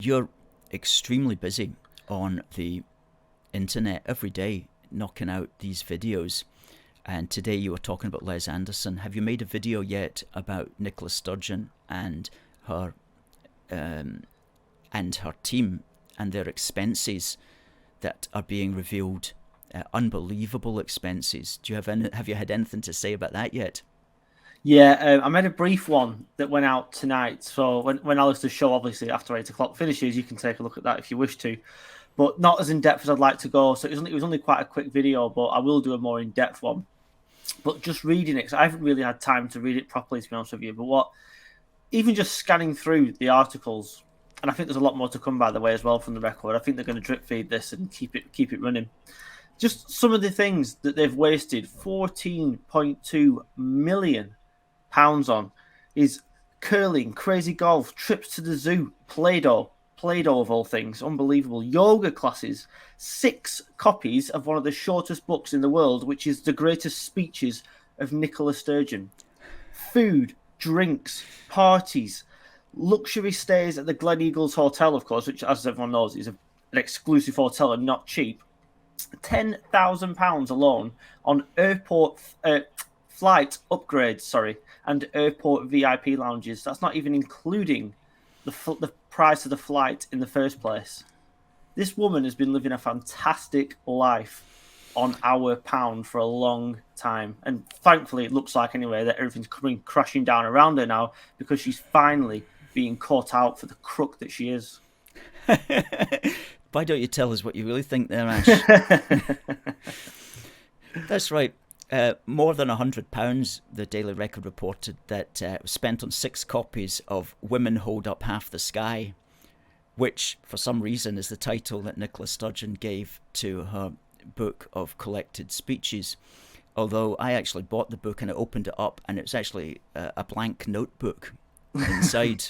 You're extremely busy on the internet every day knocking out these videos. And today you were talking about Les Anderson. Have you made a video yet about Nicola Sturgeon and her team and their expenses that are being revealed? Unbelievable expenses. Have you had anything to say about that yet? Yeah, I made a brief one that went out tonight. So when Alistair's show, obviously after 8 o'clock finishes, you can take a look at that if you wish to, but not as in depth as I'd like to go. So it was only quite a quick video, but I will do a more in depth one. But just reading it, because I haven't really had time to read it properly, to be honest with you. But even just scanning through the articles, and I think there's a lot more to come by the way as well from the record. I think they're going to drip feed this and keep it running. Just some of the things that they've wasted £14.2 million on is curling, crazy golf, trips to the zoo, Play-Doh of all things, unbelievable. Yoga classes, 6 copies of one of the shortest books in the world, which is The Greatest Speeches of Nicola Sturgeon. Food, drinks, parties, luxury stays at the Glen Eagles Hotel, of course, which, as everyone knows, is an exclusive hotel and not cheap. £10,000 alone on airport flight upgrades, and airport VIP lounges. That's not even including the price of the flight in the first place. This woman has been living a fantastic life on our pound for a long time. And thankfully, it looks like anyway that everything's coming crashing down around her now because she's finally being caught out for the crook that she is. Why don't you tell us what you really think there, Ash? That's right. More than £100, the Daily Record reported, that was spent on 6 copies of Women Hold Up Half the Sky, which for some reason is the title that Nicola Sturgeon gave to her book of collected speeches. Although I actually bought the book and I opened it up and it was actually a blank notebook inside.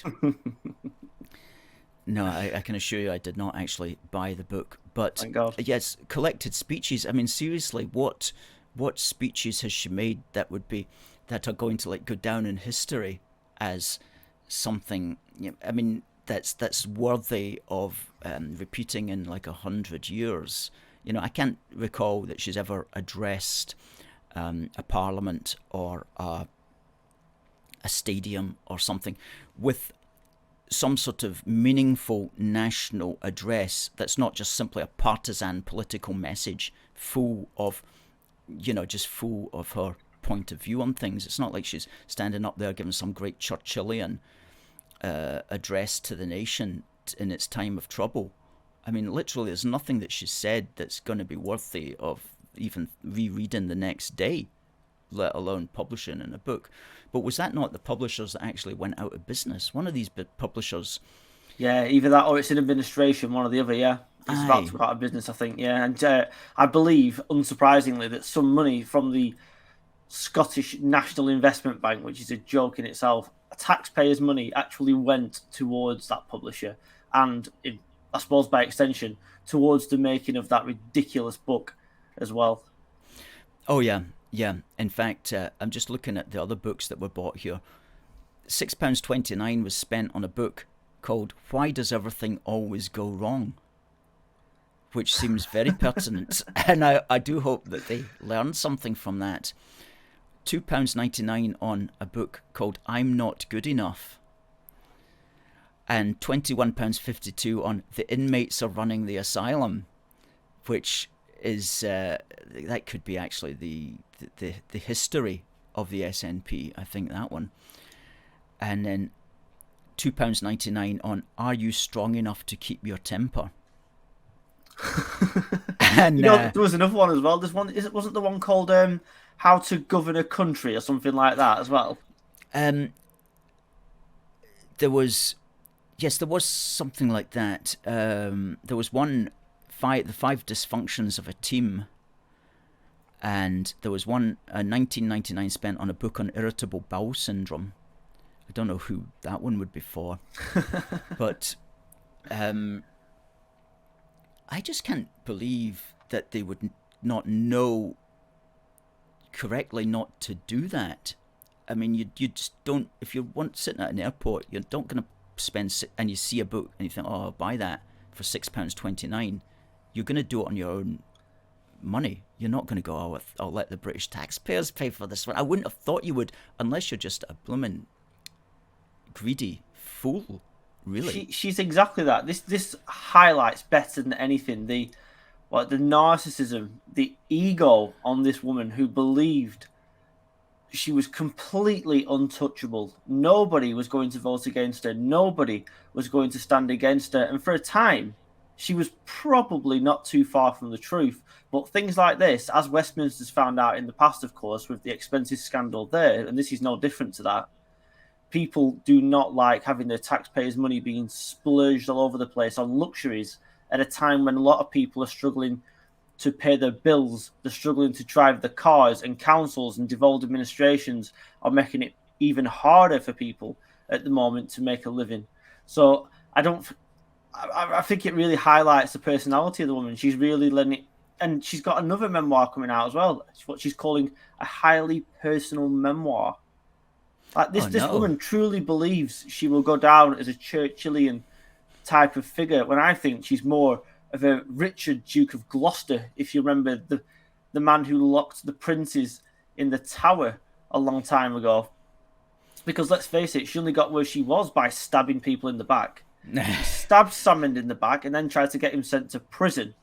No, I can assure you I did not actually buy the book. But thank God. Yes, collected speeches. I mean, seriously, what speeches has she made that are going to go down in history as something? I mean, that's worthy of repeating in 100 years. I can't recall that she's ever addressed a parliament or a stadium or something with some sort of meaningful national address that's not just simply a partisan political message full of her point of view on things. It's not like she's standing up there giving some great Churchillian address to the nation in its time of trouble. I mean, literally, there's nothing that she's said that's going to be worthy of even rereading the next day, let alone publishing in a book. But was that not the publishers that actually went out of business? One of these publishers... Yeah, either that or it's in administration, one or the other, yeah. It's about to go out of business, I think, yeah. And I believe, unsurprisingly, that some money from the Scottish National Investment Bank, which is a joke in itself, taxpayers' money actually went towards that publisher and, I suppose by extension, towards the making of that ridiculous book as well. Oh, yeah. Yeah, in fact, I'm just looking at the other books that were bought here. £6.29 was spent on a book called Why Does Everything Always Go Wrong? Which seems very pertinent. And I do hope that they learned something from that. £2.99 on a book called I'm Not Good Enough. And £21.52 on The Inmates Are Running the Asylum, which is that could be actually the history of the SNP, I think, that one. And then £2.99 on Are You Strong Enough to Keep Your Temper? And there was another one as well. There's one, wasn't the one called How to Govern a Country or something like that as well? There was something like that. There was one, the 5 dysfunctions of a team. And there was one, 1999 spent on a book on irritable bowel syndrome. I don't know who that one would be for. But I just can't believe that they would not know correctly not to do that. I mean, you just don't, if you're sitting at an airport, you're not going to and you see a book and you think, oh, I'll buy that for £6.29, you're going to do it on your own money. You're not going to go, oh, I'll let the British taxpayers pay for this one. I wouldn't have thought you would, unless you're just a blooming greedy fool, really. She's exactly that. This highlights better than anything the narcissism, the ego on this woman who believed she was completely untouchable. Nobody was going to vote against her. Nobody was going to stand against her. And for a time, she was probably not too far from the truth. But things like this, as Westminster's found out in the past, of course, with the expenses scandal there, and this is no different to that, people do not like having their taxpayers' money being splurged all over the place on luxuries at a time when a lot of people are struggling to pay their bills, they're struggling to drive the cars, and councils and devolved administrations are making it even harder for people at the moment to make a living. So I think it really highlights the personality of the woman. She's really letting it, and she's got another memoir coming out as well. It's what she's calling a highly personal memoir. Like this woman truly believes she will go down as a Churchillian type of figure, when I think she's more of a Richard, Duke of Gloucester, if you remember the man who locked the princes in the tower a long time ago. Because let's face it, she only got where she was by stabbing people in the back. She stabbed Salmond in the back and then tried to get him sent to prison.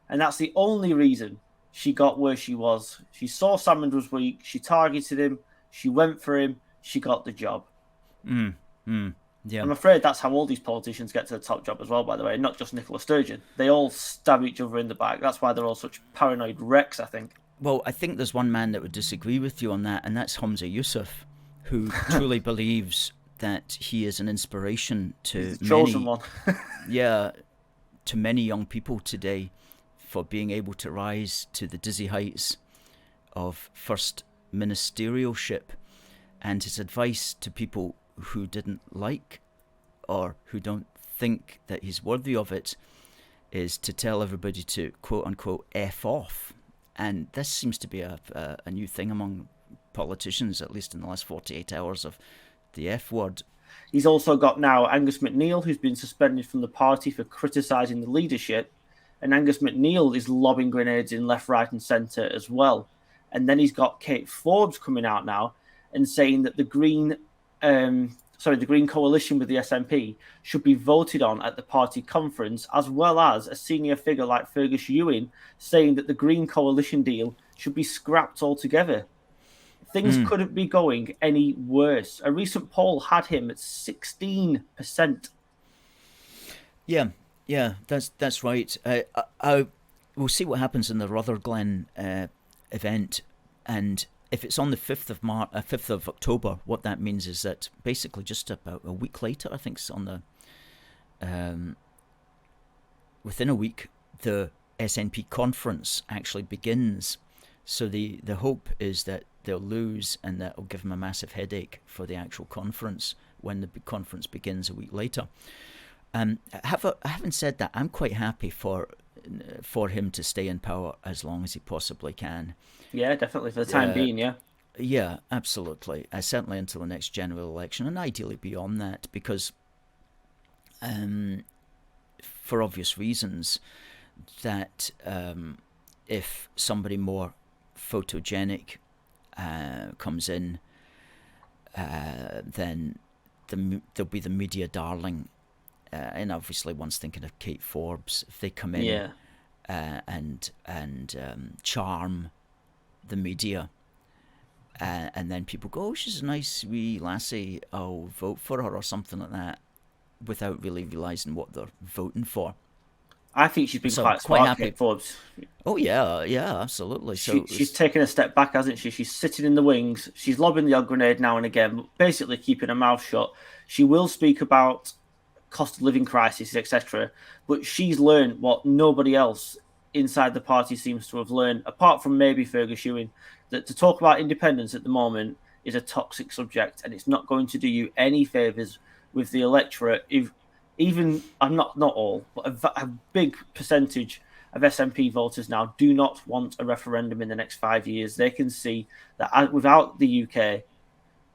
And that's the only reason she got where she was. She saw Salmond was weak, she targeted him, she went for him, she got the job. Yeah. I'm afraid that's how all these politicians get to the top job as well, by the way, not just Nicola Sturgeon. They all stab each other in the back. That's why they're all such paranoid wrecks, I think. Well, I think there's one man that would disagree with you on that, and that's Humza Yousaf, who truly believes that he is an inspiration to chosen one. to many young people today for being able to rise to the dizzy heights of first ministerialship. And his advice to people who didn't like or who don't think that he's worthy of it is to tell everybody to quote unquote F off. And this seems to be a new thing among politicians, at least in the last 48 hours, of the F word. He's also got now Angus MacNeil, who's been suspended from the party for criticising the leadership. And Angus MacNeil is lobbing grenades in left, right and centre as well. And then he's got Kate Forbes coming out now and saying that the Green coalition with the SNP should be voted on at the party conference, as well as a senior figure like Fergus Ewing saying that the Green coalition deal should be scrapped altogether. Things couldn't be going any worse. A recent poll had him at 16%. Yeah, that's right. We'll see what happens in the Rutherglen event, and if it's on the 5th of October, what that means is that basically just about a week later, I think it's on the within a week, the SNP conference actually begins. So the hope is that they'll lose, and that will give them a massive headache for the actual conference when the conference begins a week later. Having said that, I'm quite happy for him to stay in power as long as he possibly can. Yeah, definitely for the time being, yeah. Yeah, absolutely. Certainly until the next general election, and ideally beyond that, because for obvious reasons, that if somebody more photogenic comes in, then there'll be the media darling. And obviously, one's thinking of Kate Forbes. If they come in and charm the media, and then people go, "Oh, she's a nice wee lassie. I'll vote for her," or something like that, without really realising what they're voting for. I think she's been quite smart, happy. Kate Forbes. Oh yeah, absolutely. So she's taken a step back, hasn't she? She's sitting in the wings. She's lobbing the odd grenade now and again, basically keeping her mouth shut. She will speak about cost of living crisis, etc. But she's learned what nobody else inside the party seems to have learned, apart from maybe Fergus Ewing, that to talk about independence at the moment is a toxic subject, and it's not going to do you any favours with the electorate. Even not all, but a big percentage of SNP voters now do not want a referendum in the next 5 years. They can see that without the UK,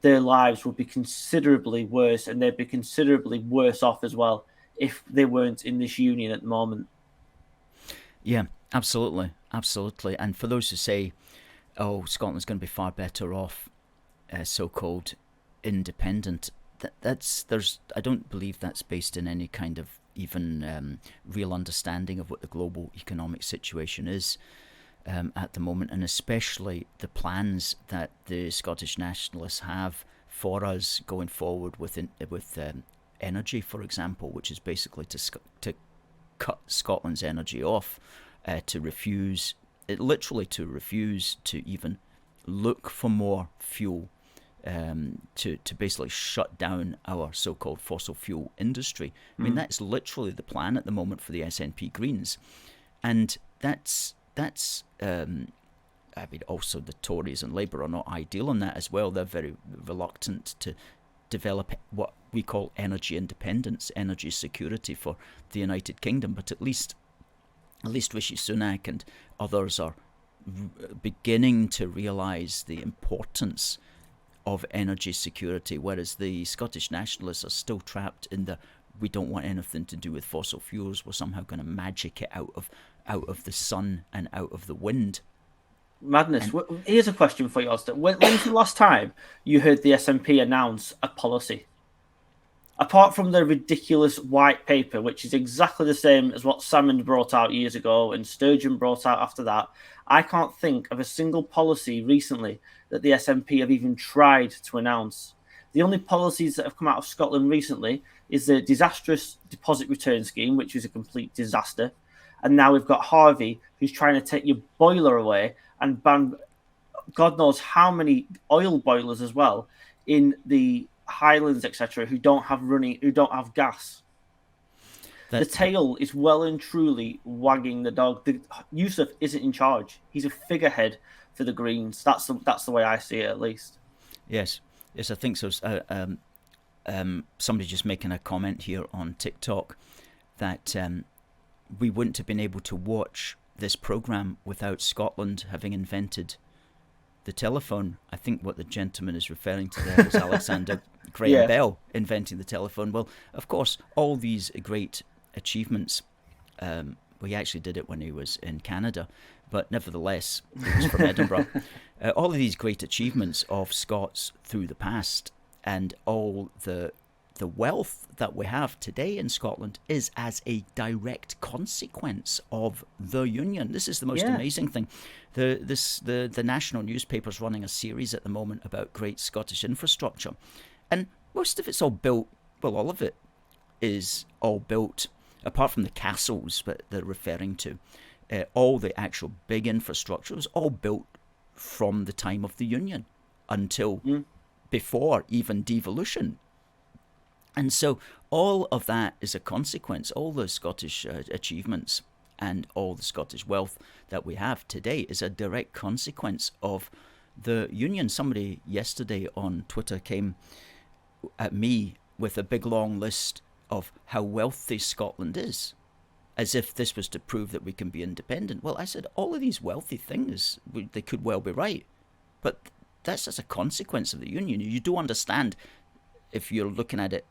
their lives would be considerably worse, and they'd be considerably worse off as well if they weren't in this union at the moment. Yeah, absolutely, absolutely. And for those who say, "Oh, Scotland's going to be far better off, so-called independent," I don't believe that's based in any kind of even real understanding of what the global economic situation is at the moment, and especially the plans that the Scottish nationalists have for us going forward with energy, for example, which is basically to cut Scotland's energy off, to refuse to even look for more fuel, to basically shut down our so-called fossil fuel industry. I mean, that's literally the plan at the moment for the SNP Greens, and that's I mean, also the Tories and Labour are not ideal on that as well. They're very reluctant to develop what we call energy independence, energy security for the United Kingdom. But at least Rishi Sunak and others are beginning to realise the importance of energy security, whereas the Scottish nationalists are still trapped in the we don't want anything to do with fossil fuels. We're somehow going to magic it out of the sun and out of the wind. Madness. Here's a question for you, Alistair. When's the last time you heard the SNP announce a policy? Apart from the ridiculous white paper, which is exactly the same as what Salmond brought out years ago and Sturgeon brought out after that, I can't think of a single policy recently that the SNP have even tried to announce. The only policies that have come out of Scotland recently is the disastrous deposit return scheme, which is a complete disaster. And now we've got Harvey, who's trying to take your boiler away and ban God knows how many oil boilers as well in the Highlands, etc., who don't have gas. The tail is well and truly wagging the dog. Yusuf isn't in charge. He's a figurehead for the Greens. That's the way I see it, at least. Yes, I think so. Somebody just making a comment here on TikTok that we wouldn't have been able to watch this programme without Scotland having invented the telephone. I think what the gentleman is referring to there is Alexander Graham Bell inventing the telephone. Well, of course, all these great achievements, he actually did it when he was in Canada, but nevertheless, he was from Edinburgh. All of these great achievements of Scots through the past and all the wealth that we have today in Scotland is as a direct consequence of the Union. This is the most amazing thing. The national newspaper's running a series at the moment about great Scottish infrastructure, and most of it's all built. Well, all of it is all built, apart from the castles that they're referring to. All the actual big infrastructure was all built from the time of the Union until before even devolution. And so all of that is a consequence. All the Scottish achievements and all the Scottish wealth that we have today is a direct consequence of the Union. Somebody yesterday on Twitter came at me with a big long list of how wealthy Scotland is, as if this was to prove that we can be independent. Well, I said, all of these wealthy things, they could well be right, but that's as a consequence of the Union. You do understand, if you're looking at it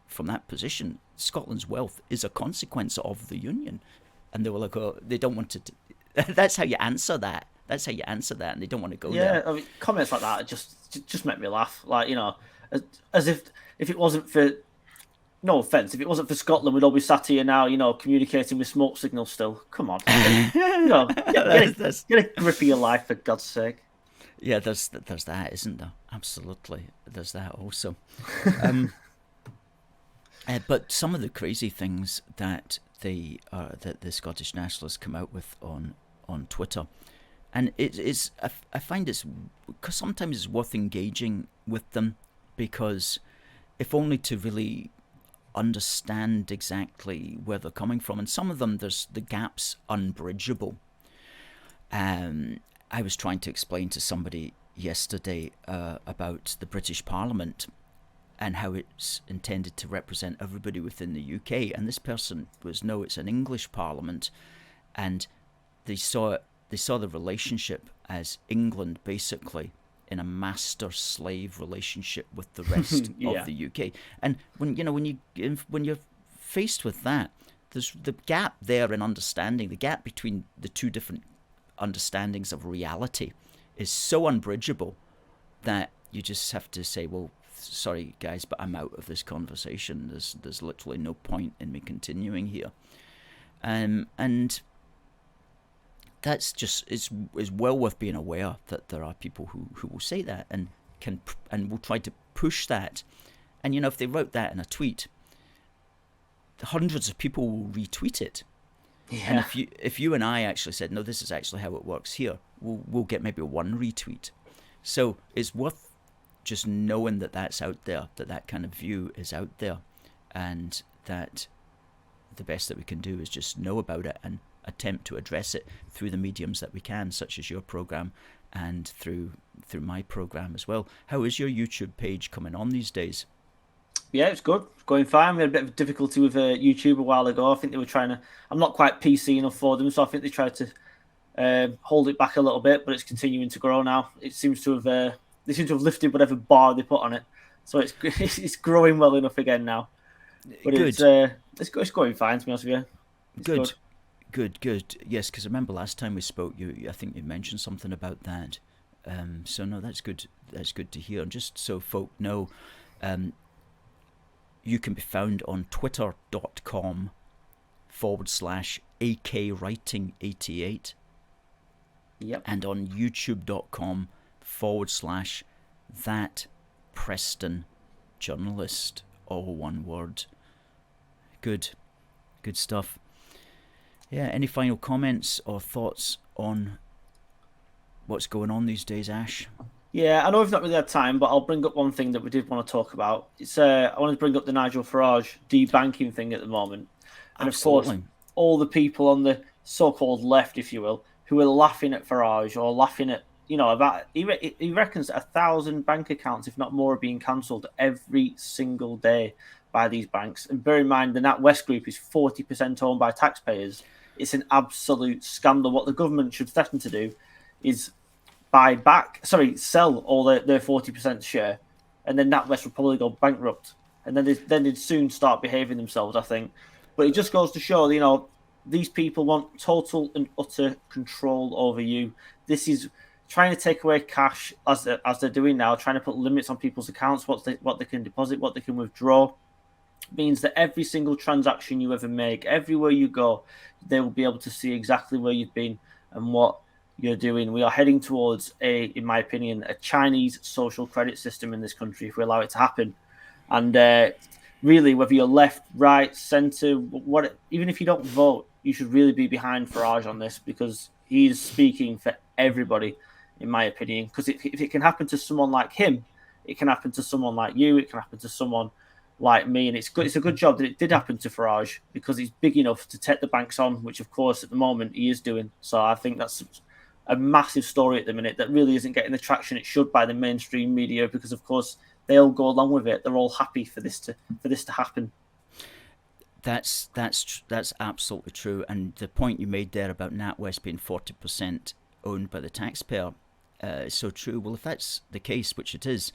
from that position, Scotland's wealth is a consequence of the Union. And they were like, oh, they don't want to. That's how you answer that. And they don't want to go there. Yeah, I mean, comments like that just make me laugh. Like, you know, as if it wasn't for, no offence, if it wasn't for Scotland, we'd all be sat here now, you know, communicating with smoke signals still. Come on. You know, get a grip of your life, for God's sake. Yeah, there's that, isn't there? Absolutely. There's that also. But some of the crazy things that the Scottish nationalists come out with on Twitter, and I find it's, because sometimes it's worth engaging with them, because if only to really understand exactly where they're coming from, and some of them there's the gaps unbridgeable. I was trying to explain to somebody yesterday about the British Parliament and how it's intended to represent everybody within the UK. And this person was, no, it's an English Parliament, and they saw the relationship as England basically in a master-slave relationship with the rest of the UK. And when you're faced with that, there's the gap there in understanding, the gap between the two different understandings of reality is so unbridgeable that you just have to say, well, sorry guys, but I'm out of this conversation. There's literally no point in me continuing here. And that's just is well worth being aware that there are people who will say that and will try to push that. And if they wrote that in a tweet, hundreds of people will retweet it. Yeah. And if you and I actually said, no, this is actually how it works here, we'll get maybe one retweet. So it's worth just knowing that that's out there, that kind of view is out there, and that the best that we can do is just know about it and attempt to address it through the mediums that we can, such as your program and through my program as well. How is your YouTube page coming on these days? Yeah, it's good. It's going fine. We had a bit of difficulty with YouTube a while ago. I think they were trying to... I'm not quite PC enough for them, so I think they tried to hold it back a little bit, but it's continuing to grow now. It seems to have... they seem to have lifted whatever bar they put on it. So it's growing well enough again now. But good. It's going fine, to be honest with you. It's Good. Yes, because I remember last time we spoke, I think you mentioned something about that. So no, that's good. That's good to hear. And just so folk know, you can be found on twitter.com/AKWriting88. Yep. And on youtube.com/that Preston Journalist, all one word. Good stuff. Yeah, any final comments or thoughts on what's going on these days, Ash? Yeah, I know we've not really had time, but I'll bring up one thing that we did want to talk about. It's I want to bring up the Nigel Farage debanking thing at the moment. And Absolutely. Of course, all the people on the so-called left, if you will, who are laughing at Farage or laughing at, about... He reckons 1,000 bank accounts, if not more, are being cancelled every single day by these banks. And bear in mind, the NatWest Group is 40% owned by taxpayers. It's an absolute scandal. What the government should threaten to do is sell all their 40% share, and then NatWest will probably go bankrupt. And then they'd soon start behaving themselves, I think. But it just goes to show, these people want total and utter control over you. This is trying to take away cash, as they're doing now, trying to put limits on people's accounts, what they can deposit, what they can withdraw. Means that every single transaction you ever make, everywhere you go, they will be able to see exactly where you've been and what you're doing. We are heading towards in my opinion, a Chinese social credit system in this country if we allow it to happen. And really, whether you're left, right, centre, even if you don't vote, you should really be behind Farage on this, because he's speaking for everybody, in my opinion. Because if it can happen to someone like him, it can happen to someone like you, it can happen to someone like me, and it's a good job that it did happen to Farage, because he's big enough to take the banks on, which of course at the moment he is doing. So I think that's a massive story at the minute that really isn't getting the traction it should by the mainstream media, because of course they all go along with it. They're all happy for this to happen. That's absolutely true. And the point you made there about NatWest being 40% owned by the taxpayer is so true. Well, if that's the case, which it is,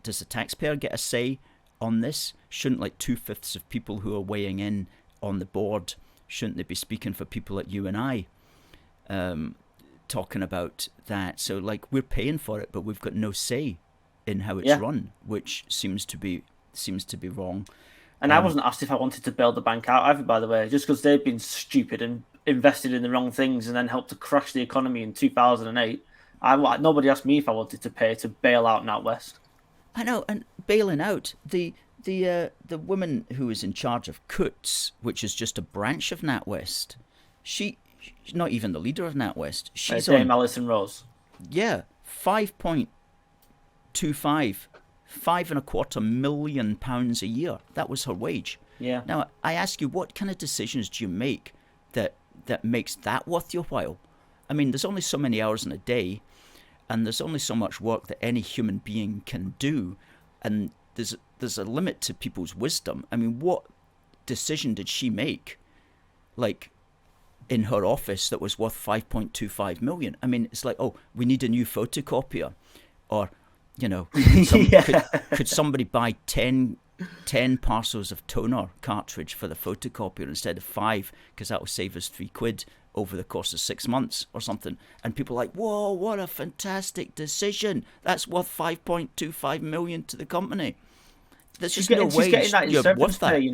does the taxpayer get a say on this? Shouldn't 2/5 of people who are weighing in on the board, shouldn't they be speaking for people like you and I, talking about that? So we're paying for it, but we've got no say in how it's run, which seems to be wrong. And I wasn't asked if I wanted to bail the bank out either, by the way, just because they've been stupid and invested in the wrong things and then helped to crash the economy in 2008. Nobody asked me if I wanted to pay to bail out NatWest. I know, and bailing out the woman who is in charge of Coutts, which is just a branch of NatWest, she's not even the leader of NatWest. She's Dame Alison Rose. Yeah, 5.25, £5.25 million a year. That was her wage. Yeah. Now I ask you, what kind of decisions do you make that makes that worth your while? I mean, there's only so many hours in a day, and there's only so much work that any human being can do, and there's a limit to people's wisdom. I mean, what decision did she make, in her office, that was worth 5.25 million? I mean, it's oh, we need a new photocopier. Or, could, Yeah. could somebody buy 10 parcels of toner cartridge for the photocopier instead of 5, because that will save us £3 over the course of 6 months or something? And people are like, whoa, what a fantastic decision, that's worth 5.25 million to the company. There's just no way she's getting that in you're severance worth that. pay,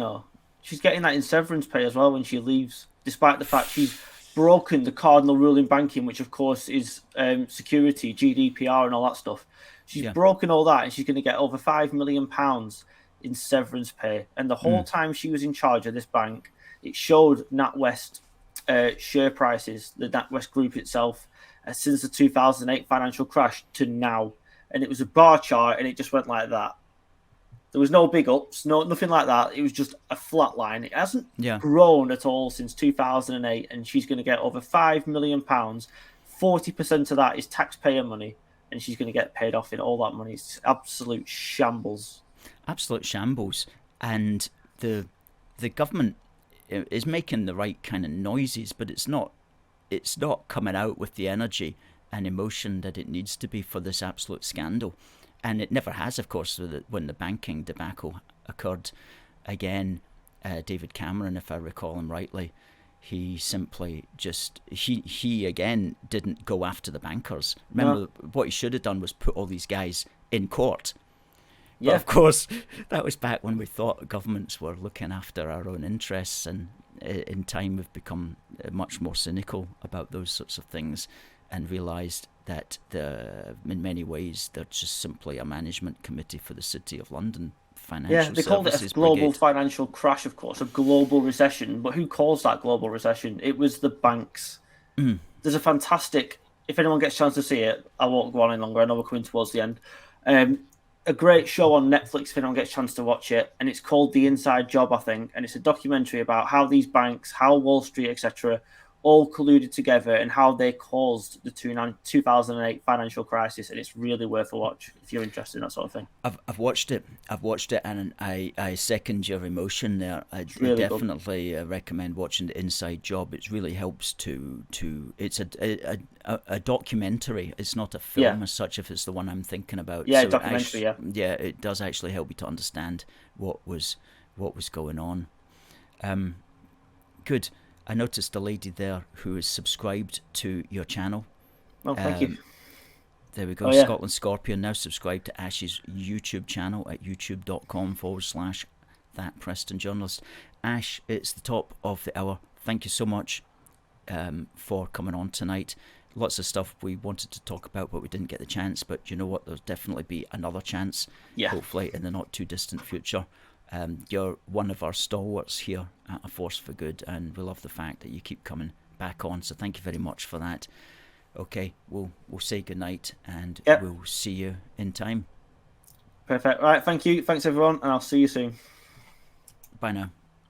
She's getting that in severance pay as well when she leaves, despite the fact she's broken the cardinal rule in banking, which of course is security, GDPR, and all that stuff. She's broken all that, and she's going to get over £5 million in severance pay. And the whole time she was in charge of this bank, it showed NatWest share prices, the NatWest group itself, since the 2008 financial crash to now. And it was a bar chart, and it just went like that. There was no big ups, nothing like that. It was just a flat line. It hasn't grown at all since 2008, and she's going to get over £5 million. 40% of that is taxpayer money, and she's going to get paid off in all that money. It's absolute shambles. Absolute shambles. And the government is making the right kind of noises, but it's not coming out with the energy and emotion that it needs to be for this absolute scandal. And it never has, of course, when the banking debacle occurred. Again, David Cameron, if I recall him rightly, he simply just, he again didn't go after the bankers. Remember, what he should have done was put all these guys in court. Yeah. But of course, that was back when we thought governments were looking after our own interests, and in time we've become much more cynical about those sorts of things, and realised that in many ways they're just simply a management committee for the City of London financial services. Yeah, they called it a global financial crash, of course, a global recession. But who calls that global recession? It was the banks. There's a fantastic, if anyone gets a chance to see it, I won't go on any longer, I know we're coming towards the end. A great show on Netflix if anyone gets a chance to watch it, and it's called The Inside Job, I think, and it's a documentary about how these banks, how Wall Street, etc., all colluded together and how they caused the 2008 financial crisis, and it's really worth a watch if you're interested in that sort of thing. I've watched it, and I second your emotion there. I really definitely recommend watching The Inside Job. It really helps to it's a documentary. It's not a film as such, if it's the one I'm thinking about. Yeah, so documentary. Yeah, it does actually help you to understand what was going on. Good. I noticed a lady there who is subscribed to your channel. Oh, thank you. There we go. Scotland Scorpion now subscribed to Ash's YouTube channel at youtube.com/that Preston Journalist. Ash, it's the top of the hour. Thank you so much for coming on tonight. Lots of stuff we wanted to talk about, but we didn't get the chance. But you know what? There'll definitely be another chance, hopefully in the not too distant future. You're one of our stalwarts here at A Force for Good, and we love the fact that you keep coming back on, so thank you very much for that. Okay, we'll say goodnight, and we'll see you in time. Perfect. Right, thank you. Thanks everyone, and I'll see you soon. Bye now.